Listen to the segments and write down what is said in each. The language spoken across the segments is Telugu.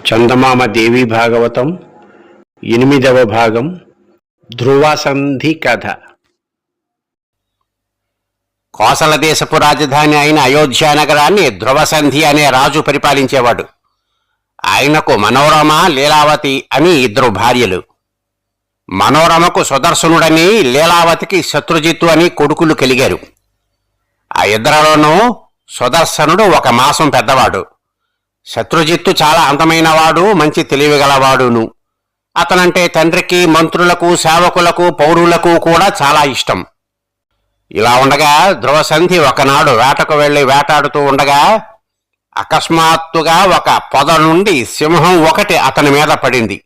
చందమామ దేవి భాగవతం 8వ భాగం ధ్రువసంధి కథ. కోసల దేశపు రాజధాని అయిన అయోధ్య నగరాన్ని ధ్రువసంధి అనే రాజు పరిపాలించేవాడు. ఆయనకు మనోరమ, లీలావతి అని 2 భార్యలు. మనోరమకు సుదర్శనుడని, లీలావతికి శత్రుజిత్తు అని కొడుకులు కలిగారు. ఆ ఇద్దరిలోనూ సుదర్శనుడు 1 మాసం పెద్దవాడు. శత్రుజిత్తు చాలా అందమైనవాడు, మంచి తెలివిగలవాడును. అతనంటే తండ్రికి, మంత్రులకు, సేవకులకు, పౌరులకు కూడా చాలా ఇష్టం. ఇలా ఉండగా ధ్రువసంధి ఒకనాడు వేటకు వెళ్లి వేటాడుతూ ఉండగా అకస్మాత్తుగా ఒక పొద నుండి సింహం ఒకటి అతని మీద పడింది.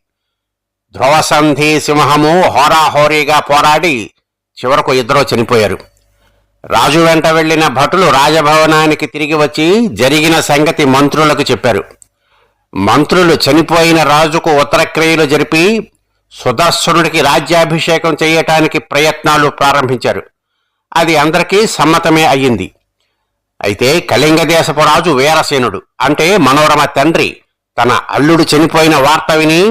ధ్రువసంధి, సింహము హోరాహోరీగా పోరాడి చివరకు 2 చనిపోయారు. రాజు వెంట వెళ్లిన భటులు రాజభవనానికి తిరిగి వచ్చి జరిగిన సంగతి మంత్రులకు చెప్పారు. మంత్రులు చనిపోయిన రాజుకు ఉత్తరక్రియలు జరిపి సుదర్శనుడికి రాజ్యాభిషేకం చేయటానికి ప్రయత్నాలు ప్రారంభించారు. అది అందరికీ సమ్మతమే అయ్యింది. అయితే కళింగ దేశపు రాజు వీరసేనుడు, అంటే మనోరమ తండ్రి, తన అల్లుడు చనిపోయిన వార్త విని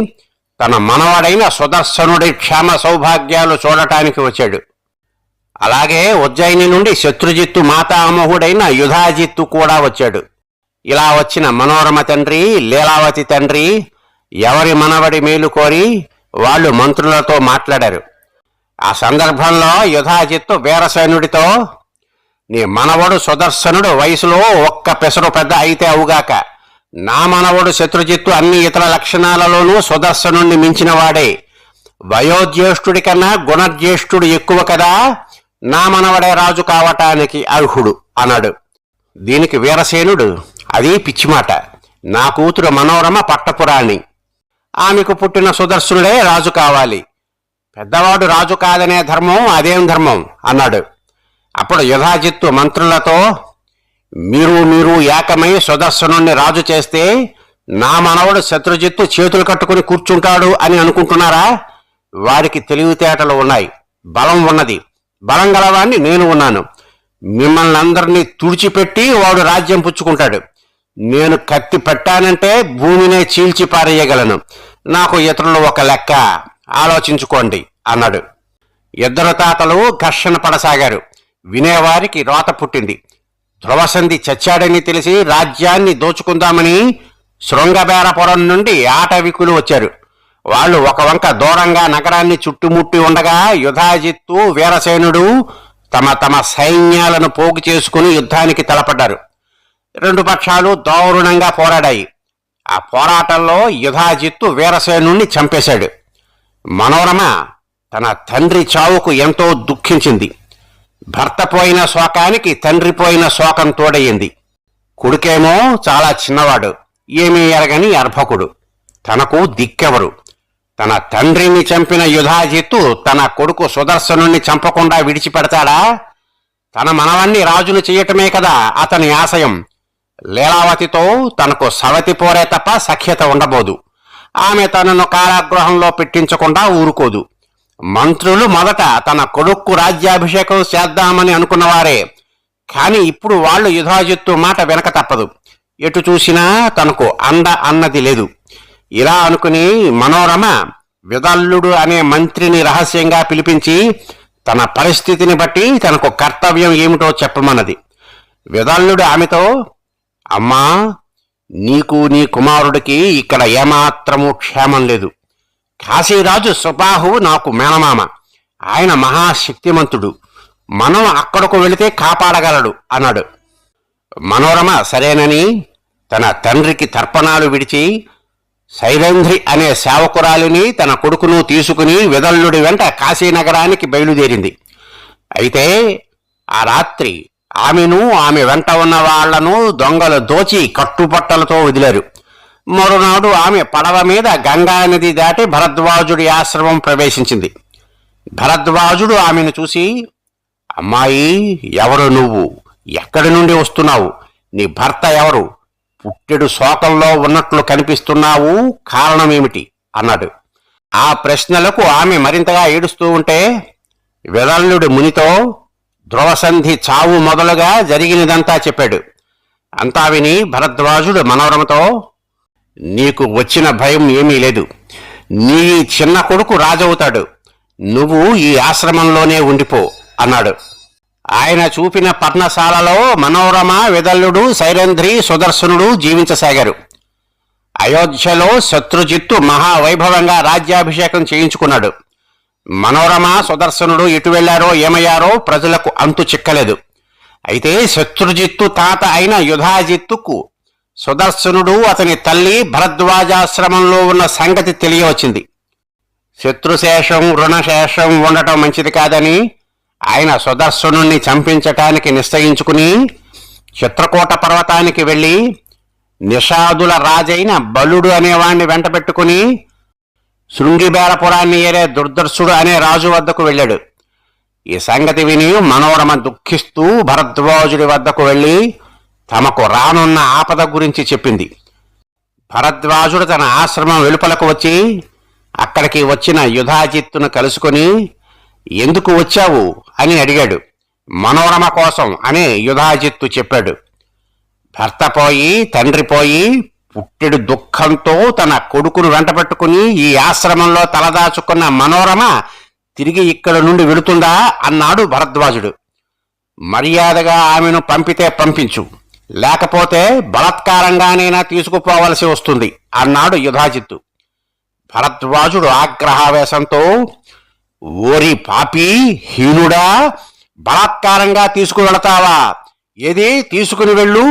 తన మనవడైన సుదర్శనుడి క్షేమ సౌభాగ్యాలు చూడటానికి వచ్చాడు. అలాగే ఉజ్జయిని నుండి శత్రుజిత్తు మాతామహుడైన యుధాజిత్తు కూడా వచ్చాడు. ఇలా వచ్చిన మనోరమ తండ్రి, లీలావతి తండ్రి ఎవరి మనవడి మేలు కోరి వాళ్ళు మంత్రులతో మాట్లాడారు. ఆ సందర్భంలో యుధాజిత్తు వీరసేనుడితో, నీ మనవడు సుదర్శనుడు వయసులో 1 పెసరు పెద్ద అయితే అవుగాక, నా మనవడు శత్రుజిత్తు అన్ని ఇతర లక్షణాలలోనూ సుదర్శనుణ్ణి మించిన వాడే, వయోజ్యేష్ఠుడి కన్నా గుణజ్యేష్ఠుడు ఎక్కువ కదా, నా మనవడే రాజు కావటానికి అర్హుడు అన్నాడు. దీనికి వీరసేనుడు, అది పిచ్చిమాట, నా కూతురు మనోరమ పట్టపురాణి, ఆమెకు పుట్టిన సుదర్శనుడే రాజు కావాలి, పెద్దవాడు రాజు కాదనే ధర్మం అదేం ధర్మం అన్నాడు. అప్పుడు యుధాజిత్తు మంత్రులతో, మీరు ఏకమై సుదర్శనుణ్ణి రాజు చేస్తే నా మనవడు శత్రుజిత్తు చేతులు కట్టుకుని కూర్చుంటాడు అని అనుకుంటున్నారా? వారికి తెలివితేటలు ఉన్నాయి, బలం ఉన్నది, బలం గలవాణ్ణి నేను ఉన్నాను. మిమ్మల్ని అందరినీ తుడిచిపెట్టి వాడు రాజ్యం పుచ్చుకుంటాడు. నేను కత్తి పెట్టానంటే భూమినే చీల్చి పారేయగలను. నాకు ఇతరులు ఒక లెక్క, ఆలోచించుకోండి అన్నాడు. 2 తాతలు ఘర్షణ పడసాగారు. వినేవారికి రోత పుట్టింది. ధ్రువసంధి చచ్చాడని తెలిసి రాజ్యాన్ని దోచుకుందామని శృంగబేరపురం నుండి ఆటవికులు వచ్చారు. వాళ్ళు ఒక వంక దూరంగా నగరాన్ని చుట్టుముట్టి ఉండగా యుధాజిత్తు, వీరసేనుడు తమ సైన్యాలను పోగు చేసుకుని యుద్ధానికి తలపడ్డారు. 2 పక్షాలు దారుణంగా పోరాడాయి. ఆ పోరాటంలో యుధాజిత్తు వీరసేనుణ్ణి చంపేశాడు. మనోరమ తన తండ్రి చావుకు ఎంతో దుఃఖించింది. భర్త పోయిన శోకానికి తండ్రి పోయిన శోకం తోడయింది. కొడుకేమో చాలా చిన్నవాడు, ఏమీ ఎరగని అర్భకుడు, తనకు దిక్కెవరు. తన తండ్రిని చంపిన యుధాజిత్తు తన కొడుకు సుదర్శనుణ్ణి చంపకుండా విడిచిపెడతాడా? తన మనవణ్ణి రాజును చేయటమే కదా అతని ఆశయం. లీలావతితో తనకు సవతి పోరే తప్ప సఖ్యత ఉండబోదు. ఆమె తనను కారాగృహంలో పెట్టించకుండా ఊరుకోదు. మంత్రులు మొదట తన కొడుక్కు రాజ్యాభిషేకం చేద్దామని అనుకున్నవారే, కాని ఇప్పుడు వాళ్ళు యుధాజిత్తు మాట వెనక తప్పదు. ఎటు చూసినా తనకు అండ అన్నది లేదు. ఇలా అనుకుని మనోరమ విదల్లుడు అనే మంత్రిని రహస్యంగా పిలిపించి తన పరిస్థితిని బట్టి తనకు కర్తవ్యం ఏమిటో చెప్పమన్నది. విదల్లుడు ఆమెతో, అమ్మా, నీకు నీ కుమారుడికి ఇక్కడ ఏమాత్రము క్షేమం లేదు. కాశీరాజు సుబాహు నాకు మేనమామ, ఆయన మహాశక్తిమంతుడు, మనం అక్కడకు వెళితే కాపాడగలడు అన్నాడు. మనోరమ సరేనని తన తండ్రికి తర్పణాలు విడిచి శైలేంద్రి అనే సేవకురాలిని తన కొడుకును తీసుకుని విదల్లుడి వెంట కాశీనగరానికి బయలుదేరింది. అయితే ఆ రాత్రి ఆమెను, ఆమె వెంట ఉన్న వాళ్లను దొంగలు దోచి కట్టుబట్టలతో వదిలారు. మరునాడు ఆమె పడవ మీద గంగా నది దాటి భరద్వాజుడి ఆశ్రమం ప్రవేశించింది. భరద్వాజుడు ఆమెను చూసి, అమ్మాయి, ఎవరు నువ్వు? ఎక్కడి నుండి వస్తున్నావు? నీ భర్త ఎవరు? పుట్టెడు శోకంలో ఉన్నట్లు కనిపిస్తున్నావు, కారణమేమిటి అన్నాడు. ఆ ప్రశ్నలకు ఆమె మరింతగా ఏడుస్తూ ఉంటే విదల్లుడి మునితో ధ్రువసంధి చావు మొదలుగా జరిగినదంతా చెప్పాడు. అంతా విని భరద్వాజుడు మనోరమతో, నీకు వచ్చిన భయం ఏమీ లేదు. నీ చిన్న కొడుకు రాజవుతాడు. నువ్వు ఈ ఆశ్రమంలోనే ఉండిపో అన్నాడు. ఆయన చూపిన పర్ణశాలలో మనోరమ, విదల్లుడు, సైరంధ్రి, సుదర్శనుడు జీవించసాగారు. అయోధ్యలో శత్రుజిత్తు మహావైభవంగా రాజ్యాభిషేకం చేయించుకున్నాడు. మనోరమ, సుదర్శనుడు ఎటు వెళ్లారో ఏమయ్యారో ప్రజలకు అంతు చిక్కలేదు. అయితే శత్రుజిత్తు తాత అయిన యుధాజిత్తుకు సుదర్శనుడు, అతని తల్లి భరద్వాజాశ్రమంలో ఉన్న సంగతి తెలియవచ్చింది. శత్రుశేషం, రుణశేషం ఉండటం మంచిది కాదని ఆయన సుదర్శనుణ్ణి చంపించటానికి నిశ్చయించుకుని చిత్రకూట పర్వతానికి వెళ్లి నిషాదుల రాజైన బలుడు అనేవాణ్ణి వెంట పెట్టుకుని శృంగిబేరపురాన్ని ఏరే దుర్దర్శుడు అనే రాజు వద్దకు వెళ్ళాడు. ఈ సంగతి విని మనోరమ దుఃఖిస్తూ భరద్వాజుడి వద్దకు వెళ్లి తమకు రానున్న ఆపద గురించి చెప్పింది. భరద్వాజుడు తన ఆశ్రమం వెలుపలకు వచ్చి అక్కడికి వచ్చిన యుధాజిత్తును కలుసుకుని ఎందుకు వచ్చావు అని అడిగాడు. మనోరమ కోసం అనే యుధాజిత్తు చెప్పాడు. భర్త పోయి, తండ్రి పోయి పుట్టెడు దుఃఖంతో తన కొడుకును వెంటబెట్టుకుని ఈ ఆశ్రమంలో తలదాచుకున్న మనోరమ తిరిగి ఇక్కడ నుండి వెళుతుందా అన్నాడు భరద్వాజుడు. మర్యాదగా ఆమెను పంపితే పంపించు, లేకపోతే బలాత్కారంగానైనా తీసుకుపోవలసి వస్తుంది అన్నాడు యుధాజిత్తు. భరద్వాజుడు ఆగ్రహావేశంతో, ఓరి పాపి, హీనుడా, బలాత్కారంగా తీసుకువెళతావా? ఏది, తీసుకుని వెళ్ళు.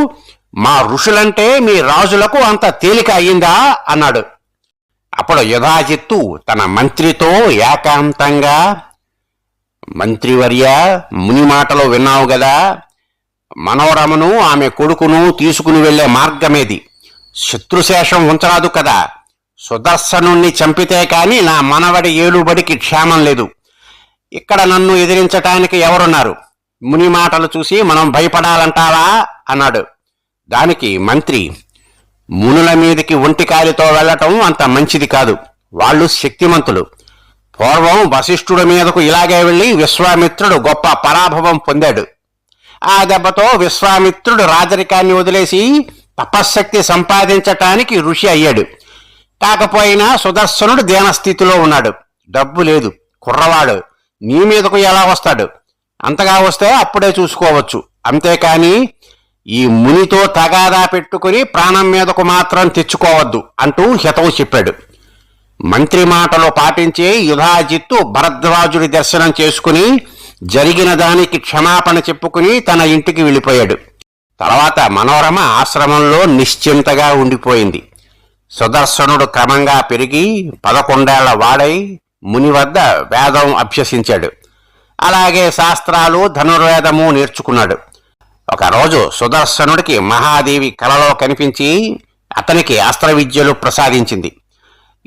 మా ఋషులంటే మీ రాజులకు అంత తేలిక అయ్యిందా అన్నాడు. అప్పుడు యుధాజిత్తు తన మంత్రితో ఏకాంతంగా, మంత్రివర్య, ముని మాటలో విన్నావు గదా, మనోరమను ఆమె కొడుకును తీసుకుని వెళ్లే మార్గమేది? శత్రుశేషం ఉంచరాదు కదా. సుదర్శనుణ్ణి చంపితే కాని నా మనవడి ఏలుబడికి క్షేమం లేదు. ఇక్కడ నన్ను ఎదిరించటానికి ఎవరున్నారు? ముని మాటలు చూసి మనం భయపడాలంటావా అన్నాడు. దానికి మంత్రి, మునుల మీదికి ఒంటికాలితో వెళ్లటం అంత మంచిది కాదు. వాళ్ళు శక్తిమంతులు. పూర్వం వశిష్ఠుడి మీదకు ఇలాగే వెళ్లి విశ్వామిత్రుడు గొప్ప పరాభవం పొందాడు. ఆ దెబ్బతో విశ్వామిత్రుడు రాజరికాన్ని వదిలేసి తపశ్శక్తి సంపాదించటానికి ఋషి అయ్యాడు. కాకపోయినా సుదర్శనుడు దీనస్థితిలో ఉన్నాడు. డబ్బు లేదు, కుర్రవాడు, నీ మీదకు ఎలా వస్తాడు? అంతగా వస్తే అప్పుడే చూసుకోవచ్చు. అంతేకాని ఈ మునితో తగాదా పెట్టుకుని ప్రాణం మీదకు మాత్రం తెచ్చుకోవద్దు అంటూ హితవు చెప్పాడు. మంత్రి మాటలు పాటించే యుధాజిత్తు భరద్వాజుడి దర్శనం చేసుకుని జరిగిన దానికి క్షమాపణ చెప్పుకుని తన ఇంటికి వెళ్ళిపోయాడు. తర్వాత మనోరమ ఆశ్రమంలో నిశ్చింతగా ఉండిపోయింది. సుదర్శనుడు క్రమంగా పెరిగి 11 ఏళ్ల వాడై ముని వద్ద వేదం అభ్యసించాడు. అలాగే శాస్త్రాలు, ధనుర్వేదము నేర్చుకున్నాడు. ఒకరోజు సుదర్శనుడికి మహాదేవి కలలో కనిపించి అతనికి అస్త్ర విద్యలు ప్రసాదించింది.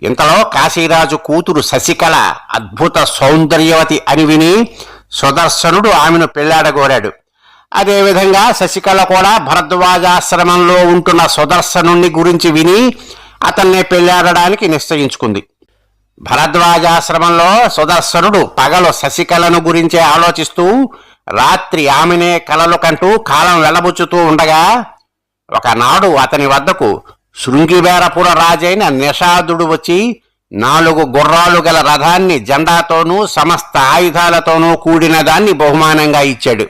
ఇంతలో కాశీరాజు కూతురు శశికళ అద్భుత సౌందర్యవతి అని విని సుదర్శనుడు ఆమెను పెళ్లాడగోరాడు. అదేవిధంగా శశికళ కూడా భరద్వాజాశ్రమంలో ఉంటున్న సుదర్శనుణ్ణి గురించి విని అతన్నే పెళ్లాడడానికి నిశ్చయించుకుంది. భరద్వాజాశ్రమంలో సుదర్శనుడు పగలు శశికళను గురించే ఆలోచిస్తూ రాత్రి ఆమెనే కలలు కంటూ కాలం వెళ్లబుచ్చుతూ ఉండగా ఒకనాడు అతని వద్దకు శృంగిబేరపుర రాజైన నిషాదుడు వచ్చి 4 గుర్రాలు గల రథాన్ని జెండాతోనూ సమస్త ఆయుధాలతోనూ కూడిన దాన్ని బహుమానంగా ఇచ్చాడు.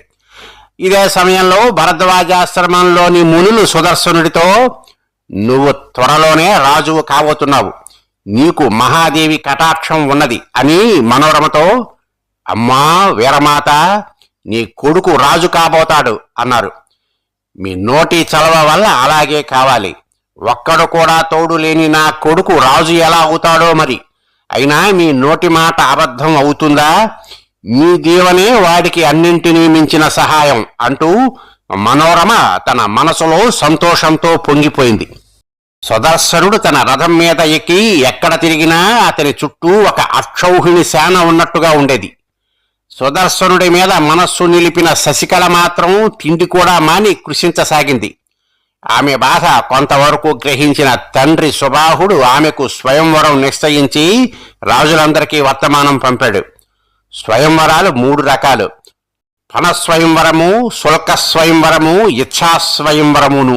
ఇదే సమయంలో భరద్వాజాశ్రమంలోని మునులు సుదర్శనుడితో, నువ్వు త్వరలోనే రాజువు కాబోతున్నావు, నీకు మహాదేవి కటాక్షం ఉన్నది అని మనోరమతో, అమ్మా వీరమాత, నీ కొడుకు రాజు కాబోతాడు అన్నారు. మీ నోటి చలవ వల్ల అలాగే కావాలి. ఒక్కడు కూడా తోడు లేని నా కొడుకు రాజు ఎలా అవుతాడో మరి. అయినా మీ నోటి మాట అబద్ధం అవుతుందా? మీ దీవనే వాడికి అన్నింటినీ మించిన సహాయం అంటూ మనోరమ తన మనసులో సంతోషంతో పొంగిపోయింది. సుదర్శనుడు తన రథం మీద ఎక్కి ఎక్కడ తిరిగినా అతని చుట్టూ ఒక అక్షౌహిణి సేన ఉన్నట్టుగా ఉండేది. సుదర్శనుడి మీద మనస్సు నిలిపిన శశికళ మాత్రం తిండి కూడా మాని కృషించసాగింది. ఆమె బాధ కొంతవరకు గ్రహించిన తండ్రి సుబాహుడు ఆమెకు స్వయంవరం నిశ్చయించి రాజులందరికీ వర్తమానం పంపాడు. స్వయంవరాలు 3 రకాలు: ఫణస్వయంవరము, శుల్క స్వయంవరము, ఇచ్ఛాస్వయంవరమును.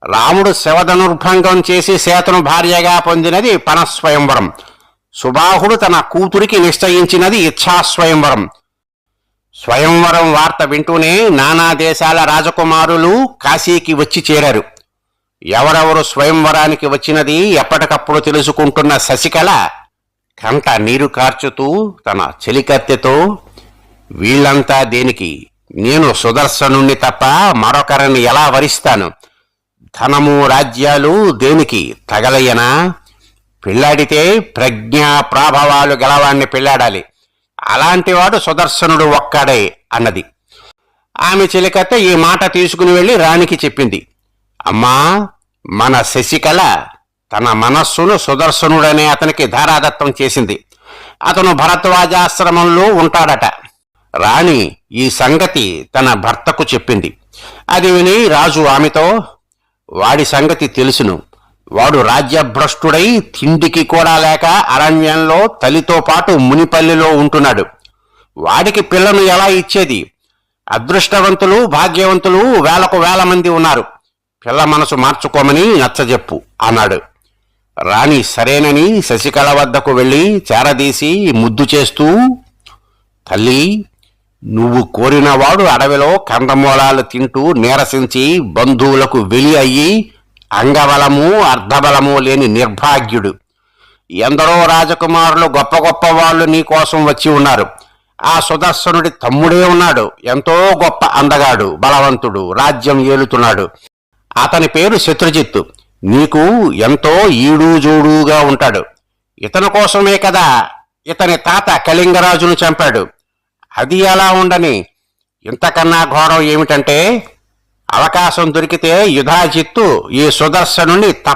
రాముడు శివధనుర్భంగం చేసి సీతను భార్యగా పొందినది పనస్వయంవరం. సుబాహుడు తన కూతురికి నిశ్చయించినది ఇచ్ఛాస్వయంవరం. స్వయంవరం వార్త వింటూనే నానా దేశాల రాజకుమారులు కాశీకి వచ్చి చేరారు. ఎవరెవరు స్వయంవరానికి వచ్చినది ఎప్పటికప్పుడు తెలుసుకుంటున్న శశికళ కంట నీరు కార్చుతూ తన చెలికత్తెతో, వీళ్ళంతా దేనికి? నేను సుదర్శనుణ్ణి తప్ప మరొకరిని ఎలా వరిస్తాను? ధనము రాజ్యాలు దేనికి? తగలయ్యనా? పెళ్లాడితే ప్రజ్ఞా ప్రాభవాలు గలవాణ్ణి పెళ్లాడాలి. అలాంటివాడు సుదర్శనుడు ఒక్కడే అన్నది. ఆమె చెలికత్త ఈ మాట తీసుకుని వెళ్లి రాణికి చెప్పింది. అమ్మా, మన శశికళ తన మనస్సును సుదర్శనుడనే అతనికి ధారాదత్తం చేసింది. అతను భరద్వాజాశ్రమంలో ఉంటాడట. రాణి ఈ సంగతి తన భర్తకు చెప్పింది. అది విని రాజు ఆమెతో, వాడి సంగతి తెలుసును. వాడు రాజ్యభ్రష్టుడై తిండికి కూడా లేక అరణ్యంలో తల్లితో పాటు మునిపల్లిలో ఉంటున్నాడు. వాడికి పిల్లను ఎలా ఇచ్చేది? అదృష్టవంతులు భాగ్యవంతులు వేలకు వేల మంది ఉన్నారు. పిల్ల మనసు మార్చుకోమని నచ్చజెప్పు అన్నాడు. రాణి సరేనని శశికళ వద్దకు వెళ్ళి చేరదీసి ముద్దు చేస్తూ, తల్లి, నువ్వు కోరినవాడు అడవిలో కందమూలాలు తింటూ నీరసించి బంధువులకు వెలి అయ్యి అంగబలము అర్ధబలము లేని నిర్భాగ్యుడు. ఎందరో రాజకుమారులు గొప్ప గొప్ప వాళ్ళు నీకోసం వచ్చి ఉన్నారు. ఆ సుదర్శనుడి తమ్ముడే ఉన్నాడు. ఎంతో గొప్ప అందగాడు, బలవంతుడు, రాజ్యం ఏలుతున్నాడు. అతని పేరు శత్రుజిత్తు. నీకు ఎంతో ఈడూజోడుగా ఉంటాడు. ఇతని కోసమే కదా ఇతని తాత కళింగరాజును చంపాడు. అది ఎలా ఉండని? ఇంతకన్నా ఘోరం ఏమిటంటే, అవకాశం దొరికితే యుధాజిత్తు ఈ సుదర్శనుని